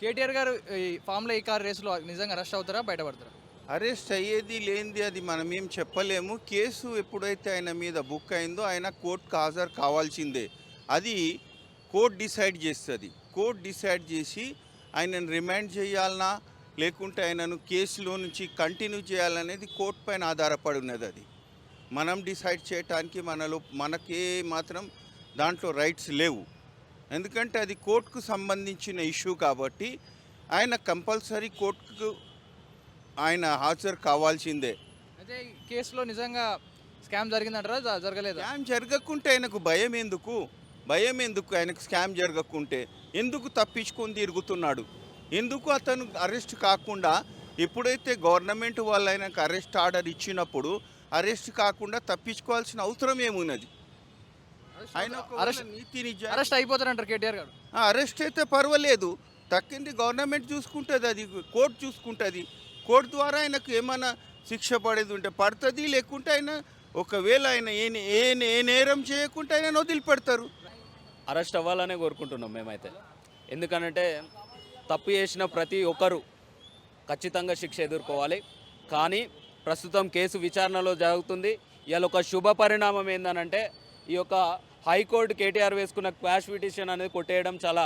కేటీఆర్ గారు ఈ ఫార్ములా ఈ కార్ రేసులో నిజంగా అరెస్ట్ అవుతారా? బయటపడతారా? అరెస్ట్ అయ్యేది లేనిది అది మనమేం చెప్పలేము. కేసు ఎప్పుడైతే ఆయన మీద బుక్ అయిందో ఆయన కోర్టుకు హాజరు కావాల్సిందే. అది కోర్ట్ డిసైడ్ చేస్తుంది. కోర్ట్ డిసైడ్ చేసి ఆయనను రిమాండ్ చేయాలనా లేకుంటే ఆయనను కేసులో నుంచి కంటిన్యూ చేయాలనేది కోర్టు పైన ఆధారపడి ఉన్నది. అది మనం డిసైడ్ చేయటానికి మనకే మాత్రం దాంట్లో రైట్స్ లేవు. ఎందుకంటే అది కోర్టుకు సంబంధించిన ఇష్యూ కాబట్టి ఆయన కంపల్సరీ కోర్టుకు ఆయన హాజరు కావాల్సిందే. అయితే ఈ కేసులో నిజంగా స్కామ్ జరిగిందంటారా? జరగలేదా? స్కామ్ జరగకుంటే ఆయనకు భయం ఎందుకు? భయం ఎందుకు ఆయనకు స్కామ్ జరగకుంటే? ఎందుకు తప్పించుకొని తిరుగుతున్నాడు? ఎందుకు అతను అరెస్ట్ కాకుండా ఎప్పుడైతే గవర్నమెంట్ వాళ్ళు ఆయనకు అరెస్ట్ ఆర్డర్ ఇచ్చినప్పుడు అరెస్ట్ కాకుండా తప్పించుకోవాల్సిన అవసరం ఏమున్నది? ఆయన నీతి నిజాయితీ అరెస్ట్ అయిపోతారంటారు కేటీఆర్ గారు. అరెస్ట్ అయితే పర్వాలేదు, తక్కింది గవర్నమెంట్ చూసుకుంటుంది, అది కోర్టు చూసుకుంటుంది. కోర్టు ద్వారా ఆయనకు ఏమైనా శిక్ష పడేది ఉంటే పడుతుంది, లేకుంటే ఆయన ఒకవేళ ఆయన ఏ నేరం చేయకుంటే ఆయన వదిలిపెడతారు. అరెస్ట్ అవ్వాలనే కోరుకుంటున్నాం మేమైతే. ఎందుకనంటే తప్పు చేసిన ప్రతి ఒక్కరు ఖచ్చితంగా శిక్ష ఎదుర్కోవాలి. కానీ ప్రస్తుతం కేసు విచారణలో జరుగుతుంది. ఇవాళ ఒక శుభ పరిణామం ఏందనంటే ఈ యొక్క హైకోర్టు కేటీఆర్ వేసుకున్న క్వాష్ పిటిషన్ అనేది కొట్టేయడం చాలా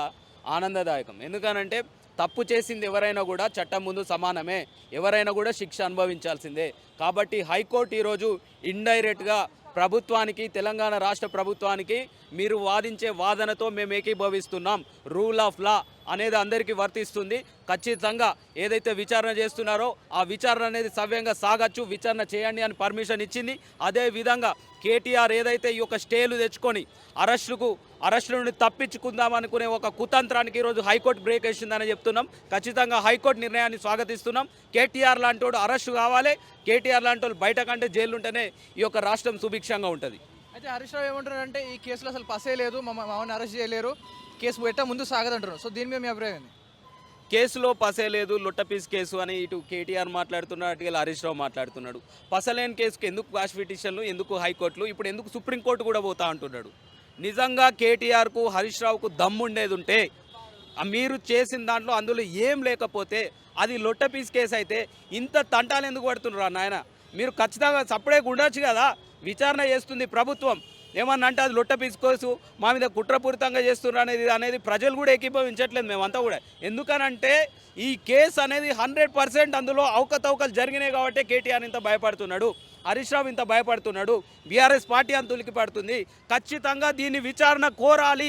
ఆనందదాయకం. ఎందుకనంటే తప్పు చేసింది ఎవరైనా కూడా చట్టం ముందు సమానమే, ఎవరైనా కూడా శిక్ష అనుభవించాల్సిందే. కాబట్టి హైకోర్టు ఈరోజు ఇండైరెక్ట్గా ప్రభుత్వానికి, తెలంగాణ రాష్ట్ర ప్రభుత్వానికి మీరు వాదించే వాదనతో మేము ఏకీభవిస్తున్నాం, రూల్ ఆఫ్ లా అనేది అందరికీ వర్తిస్తుంది, ఖచ్చితంగా ఏదైతే విచారణ చేస్తున్నారో ఆ విచారణ అనేది సవ్యంగా సాగచ్చు, విచారణ చేయండి అని పర్మిషన్ ఇచ్చింది. అదేవిధంగా కేటీఆర్ ఏదైతే ఈ యొక్క స్టేలు తెచ్చుకొని అరెస్టుల నుండి తప్పించుకుందాం అనుకునే ఒక కుతంత్రానికి ఈరోజు హైకోర్టు బ్రేక్ వేసిందని చెప్తున్నాం. ఖచ్చితంగా హైకోర్టు నిర్ణయాన్ని స్వాగతిస్తున్నాం. కేటీఆర్ లాంటి వాడు అరెస్టు కావాలి, కేటీఆర్ లాంటి వాళ్ళు బయట కంటే జైలు ఉంటేనే ఈ యొక్క రాష్ట్రం సుభిక్షంగా ఉంటుంది. అయితే హరీష్ రావు ఏమంటారంటే ఈ కేసులో అసలు పసే లేదు, మామని అరెస్ట్ చేయలేరు, కేసు పెట్టా ముందు సాగదంటారు. సో దీని మీద మీ అభిప్రాయం ఏంది? కేసులో పసే లేదు, లొట్టపీస్ కేసు అని ఇటు కేటీఆర్ మాట్లాడుతున్నాడు, అటు హరీష్ రావు మాట్లాడుతున్నాడు. పసలేని కేసుకు ఎందుకు క్వాష్ పిటిషన్లు, ఎందుకు హైకోర్టులు, ఇప్పుడు ఎందుకు సుప్రీంకోర్టు కూడా పోతా అంటున్నాడు. నిజంగా కేటీఆర్కు హరీష్ రావుకు దమ్ముండేది ఉంటే మీరు చేసిన దాంట్లో అందులో ఏం లేకపోతే అది లొట్టపీస్ కేసు అయితే ఇంత తంటాలు ఎందుకు పడుతున్నారు నాయన? మీరు ఖచ్చితంగా సపరేట్గా ఉండొచ్చు కదా. విచారణ చేస్తుంది ప్రభుత్వం, ఏమన్నా అంటే అది లొట్టపీస్ కేసు, మా మీద కుట్రపూరితంగా చేస్తున్నారు అనేది ప్రజలు కూడా ఏకీభవించట్లేదు, మేమంతా కూడా. ఎందుకనంటే ఈ కేసు అనేది 100% అందులో అవకతవకలు జరిగినాయి కాబట్టి కేటీఆర్ ఇంత భయపడుతున్నాడు, హరీష్ రావు ఇంత భయపడుతున్నాడు, బీఆర్ఎస్ పార్టీ అంత ఉలికి పడుతుంది. ఖచ్చితంగా దీన్ని విచారణ కోరాలి.